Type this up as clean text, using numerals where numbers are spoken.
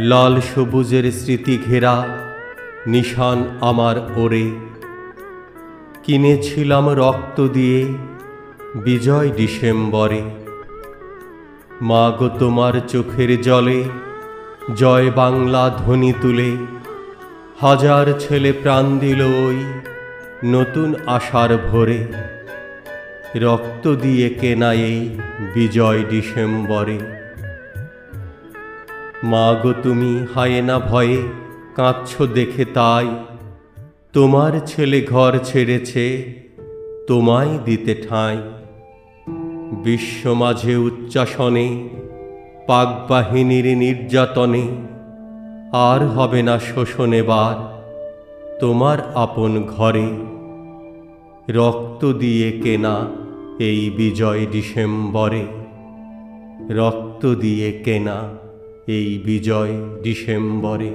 লাল সবুজের স্মৃতি ঘেরা নিশান আমার ওরে, কিনেছিলাম রক্ত দিয়ে বিজয় ডিসেম্বরে। মা গো তোমার চোখের জলে জয় বাংলা ধ্বনি তুলে হাজার ছেলে প্রাণ দিল ওই নতুন আশার ভোরে। রক্ত দিয়ে কেনা এই বিজয় ডিসেম্বরে। মা গো তুমি হায়না ভয়ে কাঁদছ দেখে তাই, তোমার ছেলে ঘর ছেড়েছে তোমায় দিতে ঠাঁই। বিশ্ব মাঝে উচ্চাসনে পাক বাহিনীর নির্যাতনে আর হবে না শোষণ এবার তোমার আপন ঘরে। রক্ত দিয়ে কেনা এই বিজয় ডিসেম্বরে, রক্ত দিয়ে কেনা এই বিজয় ডিসেম্বরে।